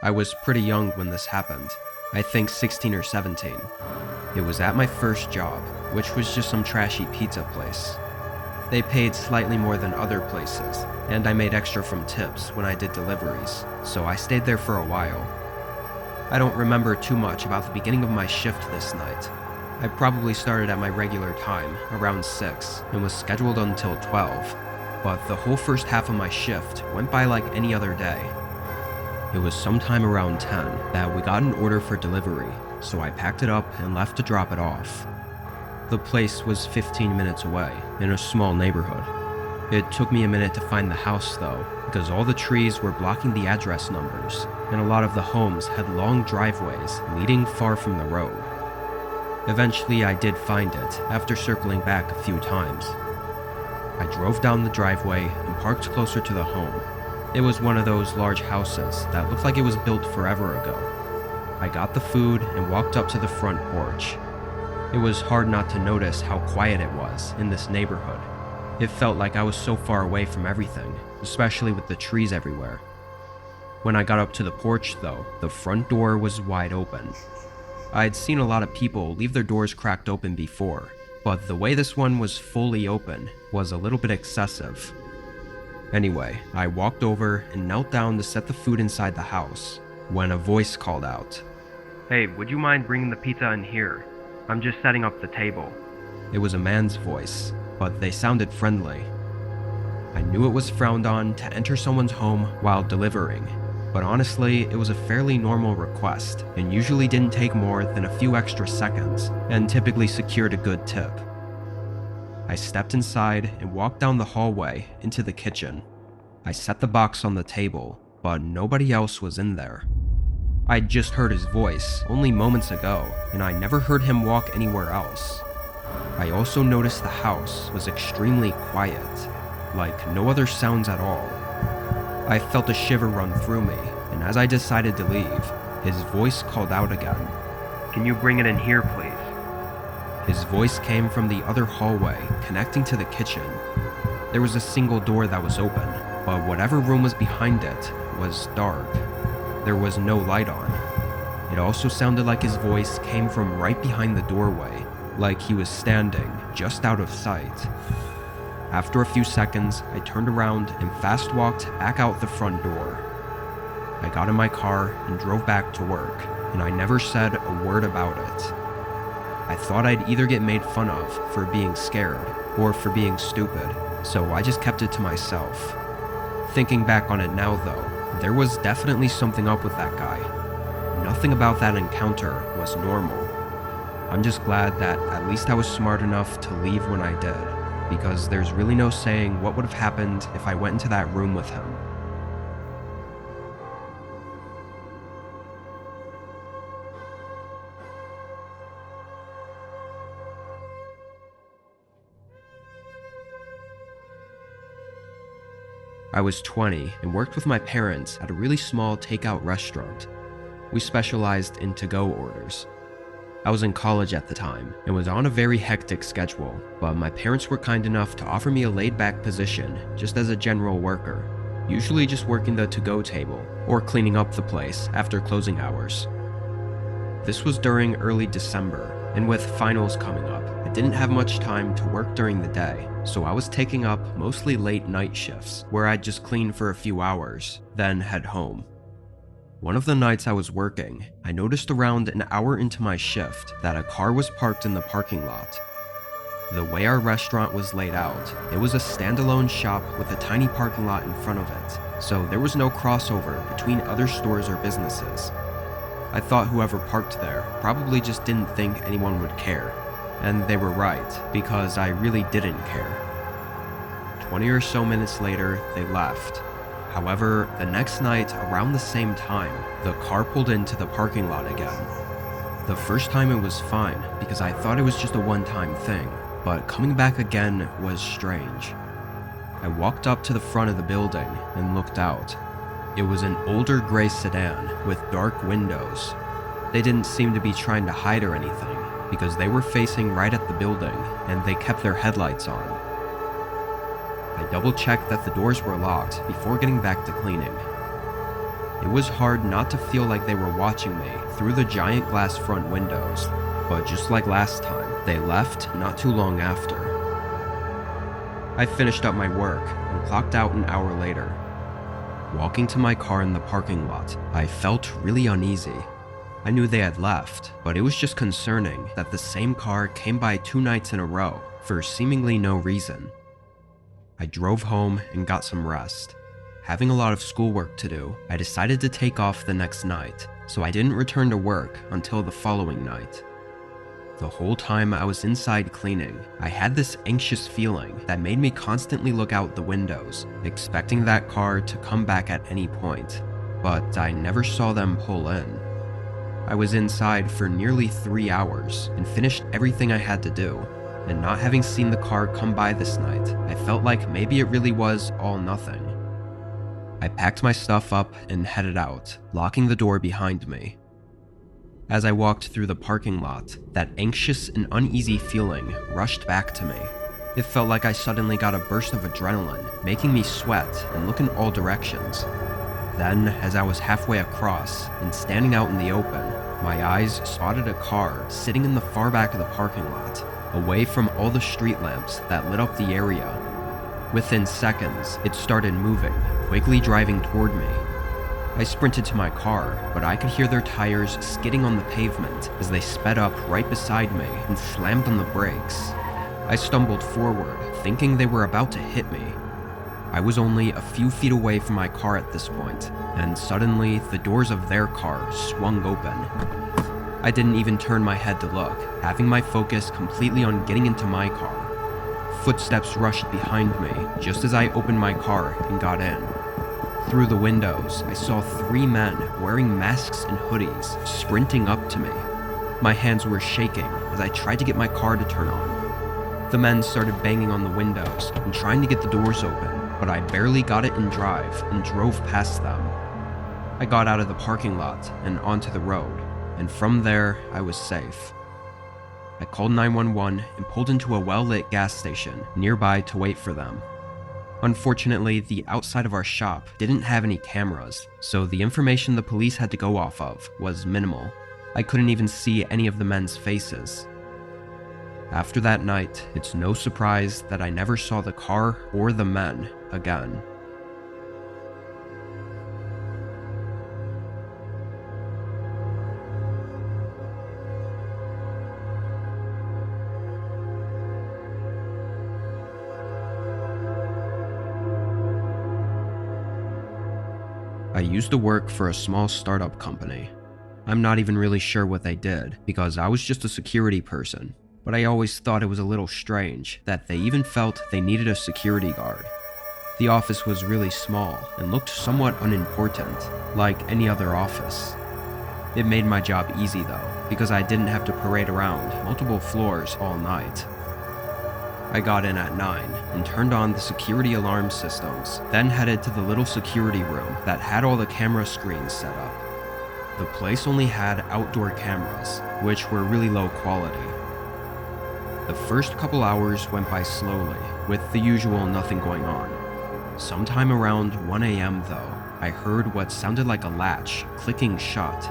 I was pretty young when this happened. I think 16 or 17. It was at my first job, which was just some trashy pizza place. They paid slightly more than other places, and I made extra from tips when I did deliveries, so I stayed there for a while. I don't remember too much about the beginning of my shift this night. I probably started at my regular time, around 6, and was scheduled until 12, but the whole first half of my shift went by like any other day. It was sometime around 10 that we got an order for delivery, so I packed it up and left to drop it off. The place was 15 minutes away, in a small neighborhood. It took me a minute to find the house though, because all the trees were blocking the address numbers, and a lot of the homes had long driveways leading far from the road. Eventually I did find it, after circling back a few times. I drove down the driveway and parked closer to the home. It was one of those large houses that looked like it was built forever ago. I got the food and walked up to the front porch. It was hard not to notice how quiet it was in this neighborhood. It felt like I was so far away from everything, especially with the trees everywhere. When I got up to the porch though, the front door was wide open. I'd seen a lot of people leave their doors cracked open before, but the way this one was fully open was a little bit excessive. Anyway, I walked over and knelt down to set the food inside the house, when a voice called out, "Hey, would you mind bringing the pizza in here? I'm just setting up the table." It was a man's voice, but they sounded friendly. I knew it was frowned on to enter someone's home while delivering, but honestly, it was a fairly normal request and usually didn't take more than a few extra seconds and typically secured a good tip. I stepped inside and walked down the hallway into the kitchen. I set the box on the table, but nobody else was in there. I'd just heard his voice only moments ago, and I never heard him walk anywhere else. I also noticed the house was extremely quiet, like no other sounds at all. I felt a shiver run through me, and as I decided to leave, his voice called out again. "Can you bring it in here, please?" His voice came from the other hallway connecting to the kitchen. There was a single door that was open, but whatever room was behind it was dark. There was no light on. It also sounded like his voice came from right behind the doorway, like he was standing just out of sight. After a few seconds, I turned around and fast walked back out the front door. I got in my car and drove back to work, and I never said a word about it. I thought I'd either get made fun of for being scared or for being stupid, so I just kept it to myself. Thinking back on it now though, there was definitely something up with that guy. Nothing about that encounter was normal. I'm just glad that at least I was smart enough to leave when I did, because there's really no saying what would have happened if I went into that room with him. I was 20 and worked with my parents at a really small takeout restaurant. We specialized in to-go orders. I was in college at the time and was on a very hectic schedule, but my parents were kind enough to offer me a laid-back position just as a general worker, usually just working the to-go table or cleaning up the place after closing hours. This was during early December, and with finals coming up, I didn't have much time to work during the day, so I was taking up mostly late night shifts where I'd just clean for a few hours, then head home. One of the nights I was working, I noticed around an hour into my shift that a car was parked in the parking lot. The way our restaurant was laid out, it was a standalone shop with a tiny parking lot in front of it, so there was no crossover between other stores or businesses. I thought whoever parked there probably just didn't think anyone would care, and they were right, because I really didn't care. 20 or so minutes later, they left. However, the next night, around the same time, the car pulled into the parking lot again. The first time it was fine, because I thought it was just a one-time thing, but coming back again was strange. I walked up to the front of the building and looked out. It was an older gray sedan with dark windows. They didn't seem to be trying to hide or anything, because they were facing right at the building and they kept their headlights on. I double-checked that the doors were locked before getting back to cleaning. It was hard not to feel like they were watching me through the giant glass front windows, but just like last time, they left not too long after. I finished up my work and clocked out an hour later. Walking to my car in the parking lot, I felt really uneasy. I knew they had left, but it was just concerning that the same car came by 2 nights in a row for seemingly no reason. I drove home and got some rest. Having a lot of schoolwork to do, I decided to take off the next night, so I didn't return to work until the following night. The whole time I was inside cleaning, I had this anxious feeling that made me constantly look out the windows, expecting that car to come back at any point, but I never saw them pull in. I was inside for nearly 3 hours and finished everything I had to do, and not having seen the car come by this night, I felt like maybe it really was all nothing. I packed my stuff up and headed out, locking the door behind me. As I walked through the parking lot, that anxious and uneasy feeling rushed back to me. It felt like I suddenly got a burst of adrenaline, making me sweat and look in all directions. Then, as I was halfway across and standing out in the open, my eyes spotted a car sitting in the far back of the parking lot, away from all the street lamps that lit up the area. Within seconds, it started moving, quickly driving toward me. I sprinted to my car, but I could hear their tires skidding on the pavement as they sped up right beside me and slammed on the brakes. I stumbled forward, thinking they were about to hit me. I was only a few feet away from my car at this point, and suddenly the doors of their car swung open. I didn't even turn my head to look, having my focus completely on getting into my car. Footsteps rushed behind me just as I opened my car and got in. Through the windows, I saw 3 men wearing masks and hoodies sprinting up to me. My hands were shaking as I tried to get my car to turn on. The men started banging on the windows and trying to get the doors open, but I barely got it in drive and drove past them. I got out of the parking lot and onto the road, and from there, I was safe. I called 911 and pulled into a well-lit gas station nearby to wait for them. Unfortunately, the outside of our shop didn't have any cameras, so the information the police had to go off of was minimal. I couldn't even see any of the men's faces. After that night, it's no surprise that I never saw the car or the men again. I used to work for a small startup company. I'm not even really sure what they did, because I was just a security person, but I always thought it was a little strange that they even felt they needed a security guard. The office was really small and looked somewhat unimportant, like any other office. It made my job easy though, because I didn't have to parade around multiple floors all night. I got in at 9 and turned on the security alarm systems, then headed to the little security room that had all the camera screens set up. The place only had outdoor cameras, which were really low quality. The first couple hours went by slowly, with the usual nothing going on. Sometime around 1 a.m. though, I heard what sounded like a latch clicking shut.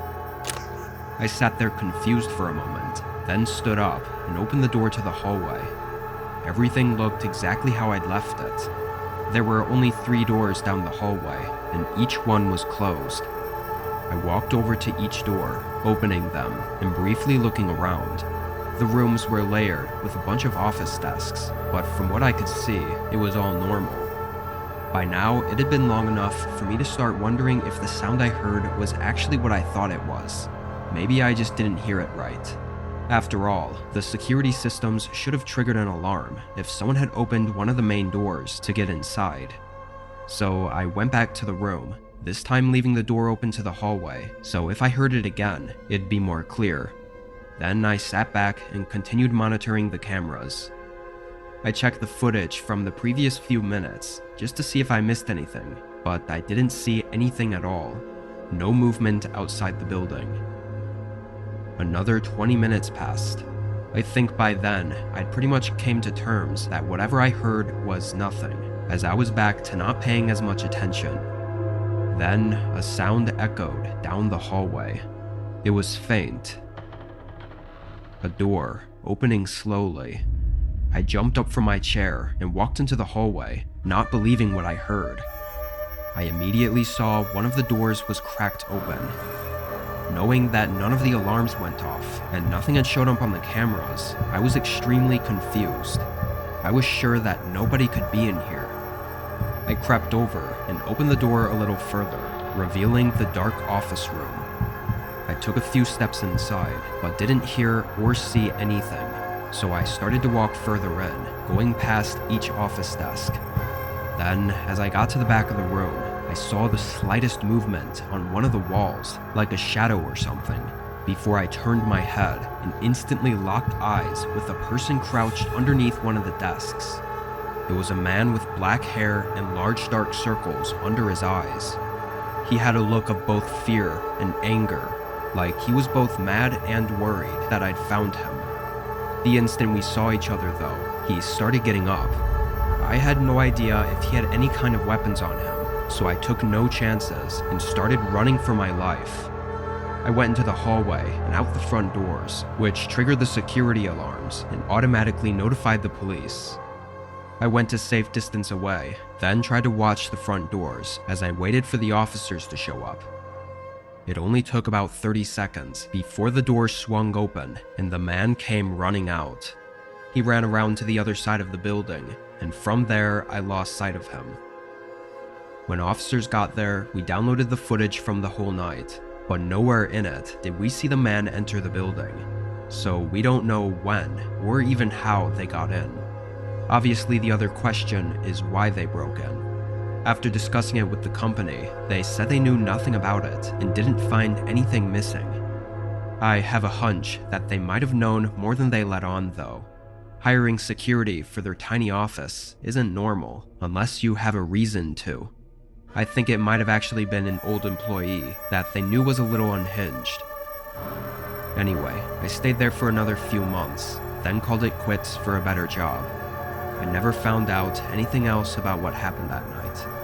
I sat there confused for a moment, then stood up and opened the door to the hallway. Everything looked exactly how I'd left it. There were only 3 doors down the hallway, and each one was closed. I walked over to each door, opening them, and briefly looking around. The rooms were layered with a bunch of office desks, but from what I could see, it was all normal. By now, it had been long enough for me to start wondering if the sound I heard was actually what I thought it was. Maybe I just didn't hear it right. After all, the security systems should have triggered an alarm if someone had opened one of the main doors to get inside. So I went back to the room, this time leaving the door open to the hallway, so if I heard it again, it'd be more clear. Then I sat back and continued monitoring the cameras. I checked the footage from the previous few minutes just to see if I missed anything, but I didn't see anything at all. No movement outside the building. Another 20 minutes passed. I think by then, I'd pretty much came to terms that whatever I heard was nothing, as I was back to not paying as much attention. Then a sound echoed down the hallway. It was faint. A door opening slowly. I jumped up from my chair and walked into the hallway, not believing what I heard. I immediately saw one of the doors was cracked open. Knowing that none of the alarms went off and nothing had showed up on the cameras, I was extremely confused. I was sure that nobody could be in here. I crept over and opened the door a little further, revealing the dark office room. I took a few steps inside, but didn't hear or see anything, so I started to walk further in, going past each office desk. Then, as I got to the back of the room, I saw the slightest movement on one of the walls, like a shadow or something, before I turned my head and instantly locked eyes with a person crouched underneath one of the desks. It was a man with black hair and large dark circles under his eyes. He had a look of both fear and anger, like he was both mad and worried that I'd found him. The instant we saw each other though, he started getting up. I had no idea if he had any kind of weapons on him, so I took no chances and started running for my life. I went into the hallway and out the front doors, which triggered the security alarms and automatically notified the police. I went a safe distance away, then tried to watch the front doors as I waited for the officers to show up. It only took about 30 seconds before the door swung open and the man came running out. He ran around to the other side of the building, and from there I lost sight of him. When officers got there, we downloaded the footage from the whole night, but nowhere in it did we see the man enter the building, so we don't know when or even how they got in. Obviously, the other question is why they broke in. After discussing it with the company, they said they knew nothing about it and didn't find anything missing. I have a hunch that they might have known more than they let on though. Hiring security for their tiny office isn't normal unless you have a reason to. I think it might have actually been an old employee that they knew was a little unhinged. Anyway, I stayed there for another few months, then called it quits for a better job. I never found out anything else about what happened that night.